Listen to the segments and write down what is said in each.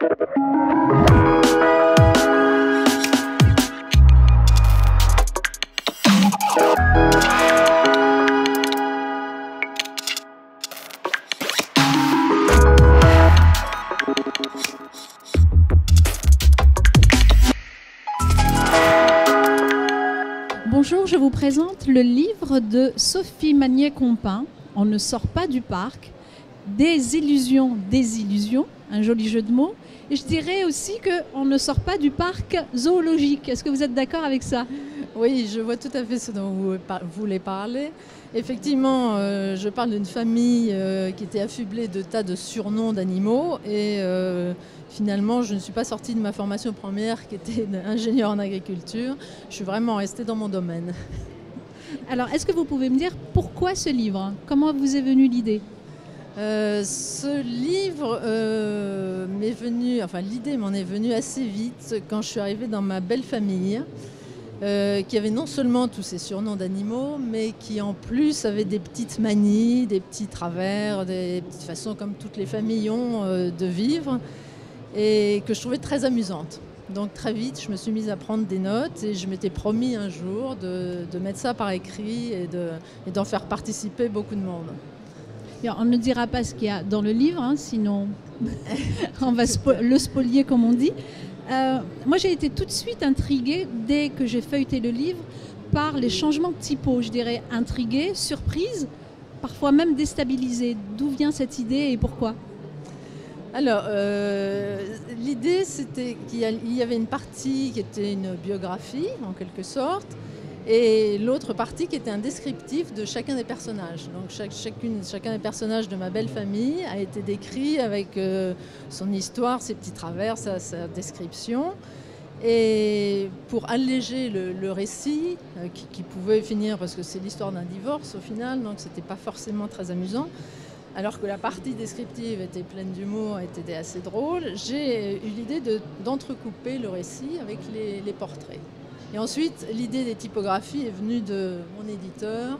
Bonjour, je vous présente le livre de Sophie Magnier-Compin, On ne sort pas du parc, des illusions, un joli jeu de mots. Et je dirais aussi qu'on ne sort pas du parc zoologique. Est-ce que vous êtes d'accord avec ça? Oui, je vois tout à fait ce dont vous voulez parler. Effectivement, je parle d'une famille qui était affublée de tas de surnoms d'animaux et finalement, je ne suis pas sortie de ma formation première qui était ingénieur en agriculture. Je suis vraiment restée dans mon domaine. Alors, est-ce que vous pouvez me dire pourquoi ce livre? Comment vous est venue l'idée? Ce livre m'est venu, enfin l'idée m'en est venue assez vite quand je suis arrivée dans ma belle famille. Qui avait non seulement tous ces surnoms d'animaux, mais qui en plus avait des petites manies, des petits travers, des petites façons comme toutes les familles ont de vivre, et que je trouvais très amusantes. Donc très vite, je me suis mise à prendre des notes et je m'étais promis un jour de mettre ça par écrit et d'en faire participer beaucoup de monde. On ne dira pas ce qu'il y a dans le livre, hein, sinon on va le spolier comme on dit. Moi, j'ai été tout de suite intriguée, dès que j'ai feuilleté le livre, par les changements de typo. Je dirais intriguée, surprise, parfois même déstabilisée. D'où vient cette idée et pourquoi? Alors, l'idée, c'était qu'il y avait une partie qui était une biographie, en quelque sorte, et l'autre partie qui était un descriptif de chacun des personnages. Donc chacun des personnages de ma belle famille a été décrit avec son histoire, ses petits travers, sa description. Et pour alléger le récit, qui pouvait finir, parce que c'est l'histoire d'un divorce au final, donc c'était pas forcément très amusant, alors que la partie descriptive était pleine d'humour, était assez drôle, j'ai eu l'idée d'entrecouper le récit avec les portraits. Et ensuite, l'idée des typographies est venue de mon éditeur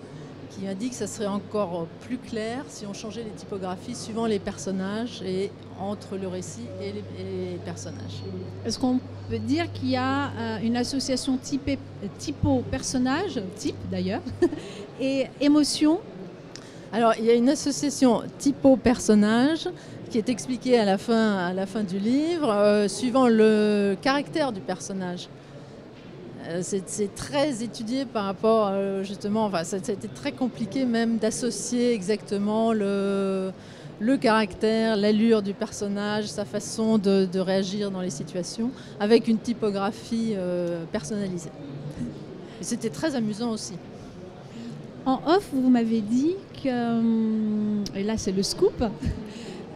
qui m'a dit que ça serait encore plus clair si on changeait les typographies suivant les personnages et entre le récit et les personnages. Est-ce qu'on peut dire qu'il y a une association typo-personnage, type d'ailleurs, et émotion? Alors, il y a une association typo-personnage qui est expliquée à la fin du livre, suivant le caractère du personnage. C'est très étudié par rapport justement, enfin, ça a été très compliqué même d'associer exactement le caractère, l'allure du personnage, sa façon de réagir dans les situations, avec une typographie personnalisée. Et c'était très amusant aussi. En off, vous m'avez dit que, et là c'est le scoop,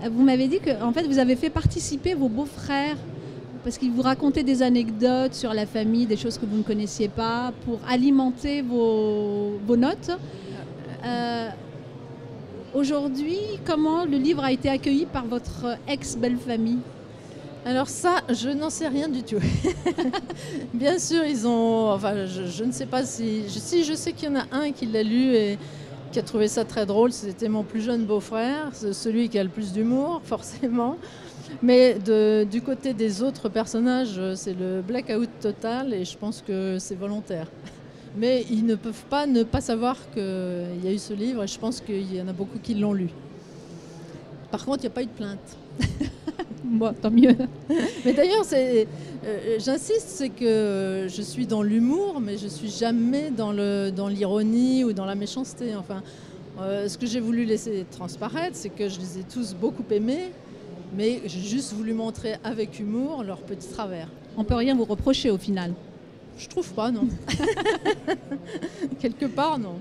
vous m'avez dit que en fait, vous avez fait participer vos beaux-frères parce qu'ils vous racontaient des anecdotes sur la famille, des choses que vous ne connaissiez pas, pour alimenter vos notes. Aujourd'hui, comment le livre a été accueilli par votre ex-belle-famille? Alors ça, je n'en sais rien du tout. Bien sûr, ils ont... Enfin, je ne sais pas si... je sais qu'il y en a un qui l'a lu et qui a trouvé ça très drôle. C'était mon plus jeune beau-frère, celui qui a le plus d'humour, forcément. Mais du côté des autres personnages, c'est le blackout total et je pense que c'est volontaire. Mais ils ne peuvent pas ne pas savoir qu'il y a eu ce livre et je pense qu'il y en a beaucoup qui l'ont lu. Par contre, il n'y a pas eu de plainte. Bon, tant mieux. Mais d'ailleurs, j'insiste, c'est que je suis dans l'humour, mais je ne suis jamais dans l'ironie ou dans la méchanceté. Enfin, ce que j'ai voulu laisser transparaître, c'est que je les ai tous beaucoup aimés, mais j'ai juste voulu montrer avec humour leurs petits travers. On ne peut rien vous reprocher au final? Je trouve pas, non. Quelque part, non.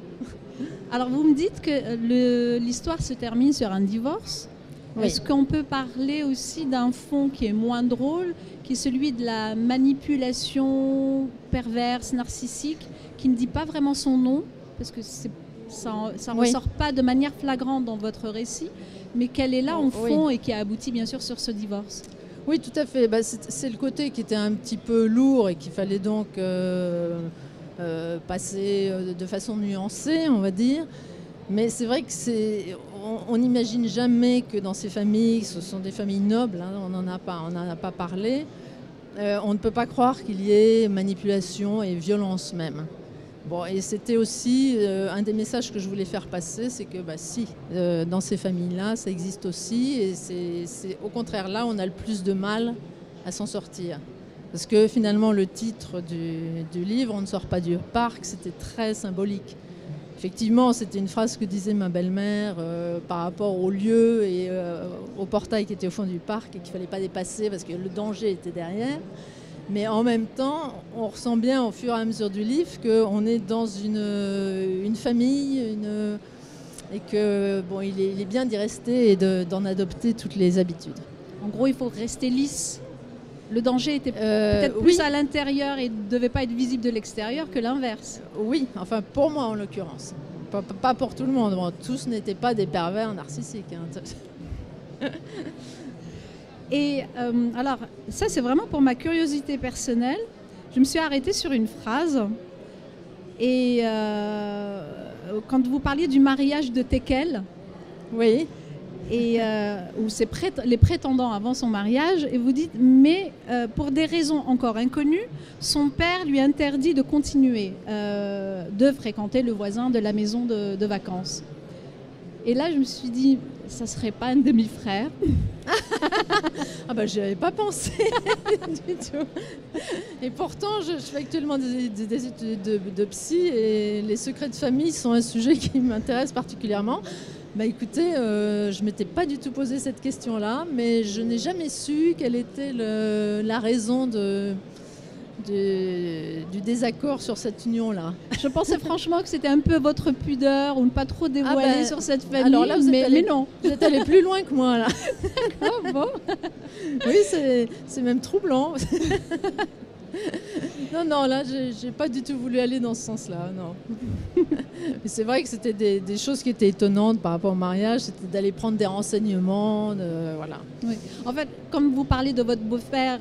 Alors, vous me dites que l'histoire se termine sur un divorce. Oui. Est-ce qu'on peut parler aussi d'un fond qui est moins drôle, qui est celui de la manipulation perverse, narcissique, qui ne dit pas vraiment son nom, parce que ça ne ressort pas de manière flagrante dans votre récit, mais qu'elle est là en fond et qui a abouti bien sûr sur ce divorce? Oui, tout à fait. C'est le côté qui était un petit peu lourd et qu'il fallait donc passer de façon nuancée, on va dire. Mais c'est vrai que on n'imagine jamais que dans ces familles, ce sont des familles nobles, hein, on n'en a pas parlé, on ne peut pas croire qu'il y ait manipulation et violence même. Bon, et c'était aussi un des messages que je voulais faire passer, c'est que si, dans ces familles-là, ça existe aussi, et c'est au contraire là, on a le plus de mal à s'en sortir. Parce que finalement, le titre du livre, On ne sort pas du parc, c'était très symbolique. Effectivement, c'était une phrase que disait ma belle-mère par rapport au lieu et au portail qui était au fond du parc et qu'il ne fallait pas dépasser parce que le danger était derrière. Mais en même temps, on ressent bien au fur et à mesure du livre qu'on est dans une famille et que il est bien d'y rester et d'en adopter toutes les habitudes. En gros, il faut rester lisse. Le danger était peut-être plus à l'intérieur et ne devait pas être visible de l'extérieur que l'inverse. Oui, enfin pour moi en l'occurrence. Pas pour tout le monde. Bon, tous n'étaient pas des pervers narcissiques. Hein. Et alors, ça c'est vraiment pour ma curiosité personnelle. Je me suis arrêtée sur une phrase. Et quand vous parliez du mariage de Tekel, oui. Et où c'est les prétendants avant son mariage, et vous dites mais pour des raisons encore inconnues, son père lui interdit de continuer de fréquenter le voisin de la maison de vacances. Et là je me suis dit, ça serait pas un demi-frère? J'y avais pas pensé du tout. Et pourtant je fais actuellement des études de psy et les secrets de famille sont un sujet qui m'intéresse particulièrement. Écoutez, je ne m'étais pas du tout posé cette question-là, mais je n'ai jamais su quelle était la raison du désaccord sur cette union-là. Je pensais franchement que c'était un peu votre pudeur ou ne pas trop dévoiler sur cette famille, alors là, mais non. Vous êtes allé plus loin que moi, là. D'accord, bon. Oui, c'est même troublant. Non, là, j'ai pas du tout voulu aller dans ce sens-là, non. Mais c'est vrai que c'était des choses qui étaient étonnantes par rapport au mariage, c'était d'aller prendre des renseignements, voilà. Oui. En fait, comme vous parlez de votre beau-père,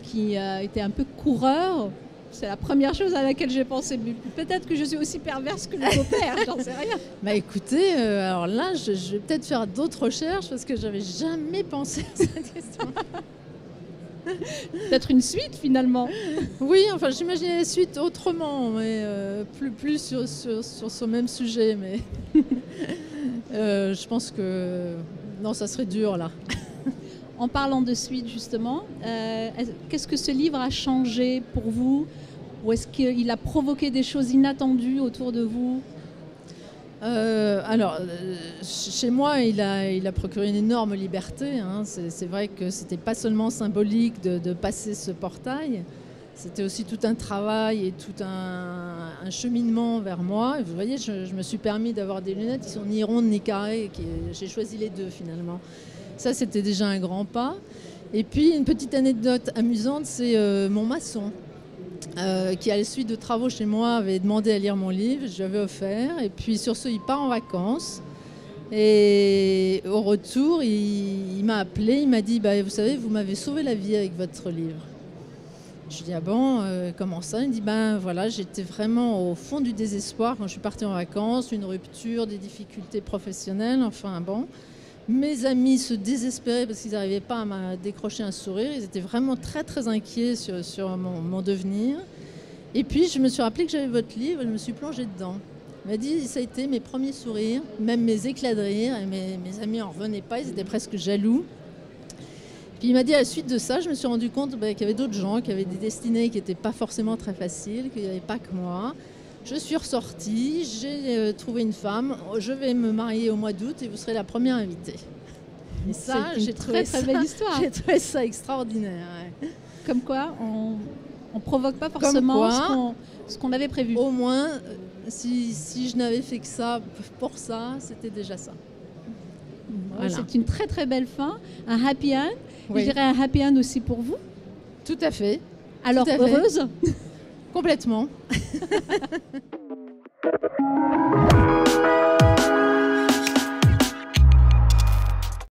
qui était un peu coureur, c'est la première chose à laquelle j'ai pensé. Mais peut-être que je suis aussi perverse que le beau-père, j'en sais rien. Écoutez, alors là, je vais peut-être faire d'autres recherches parce que j'avais jamais pensé à cette question. Peut-être une suite finalement. Oui, enfin j'imaginais la suite autrement, mais plus sur ce même sujet. Mais je pense que non, ça serait dur là. En parlant de suite justement, qu'est-ce que ce livre a changé pour vous? Ou est-ce qu'il a provoqué des choses inattendues autour de vous? Chez moi, il a procuré une énorme liberté. Hein. C'est vrai que c'était pas seulement symbolique de passer ce portail, c'était aussi tout un travail et tout un cheminement vers moi. Et vous voyez, je me suis permis d'avoir des lunettes qui sont ni rondes ni carrées. J'ai choisi les deux finalement. Ça, c'était déjà un grand pas. Et puis, une petite anecdote amusante, c'est mon maçon. Qui, à la suite de travaux chez moi, avait demandé à lire mon livre, je lui avais offert, et puis sur ce, il part en vacances. Et au retour, il m'a appelé, il m'a dit vous savez, vous m'avez sauvé la vie avec votre livre. Je lui ai dit ah bon, comment ça? Il me dit voilà, j'étais vraiment au fond du désespoir quand je suis partie en vacances, une rupture, des difficultés professionnelles, enfin bon. Mes amis se désespéraient parce qu'ils n'arrivaient pas à me décrocher un sourire. Ils étaient vraiment très très inquiets sur mon devenir. Et puis je me suis rappelé que j'avais votre livre et je me suis plongée dedans. Il m'a dit ça a été mes premiers sourires, même mes éclats de rire. Et mes amis n'en revenaient pas, ils étaient presque jaloux. Puis il m'a dit à la suite de ça, je me suis rendu compte qu'il y avait d'autres gens qui avaient des destinées qui n'étaient pas forcément très faciles, qu'il n'y avait pas que moi. Je suis ressortie, j'ai trouvé une femme, je vais me marier au mois d'août et vous serez la première invitée. Et ça, j'ai trouvé très belle histoire. J'ai trouvé ça extraordinaire. Ouais. Comme quoi, on provoque pas forcément ce qu'on avait prévu. Au moins, si je n'avais fait que ça pour ça, c'était déjà ça. Voilà. C'est une très très belle fin, un happy end. Oui. Je dirais un happy end aussi pour vous. Tout à fait. Alors, tout à heureuse? Complètement.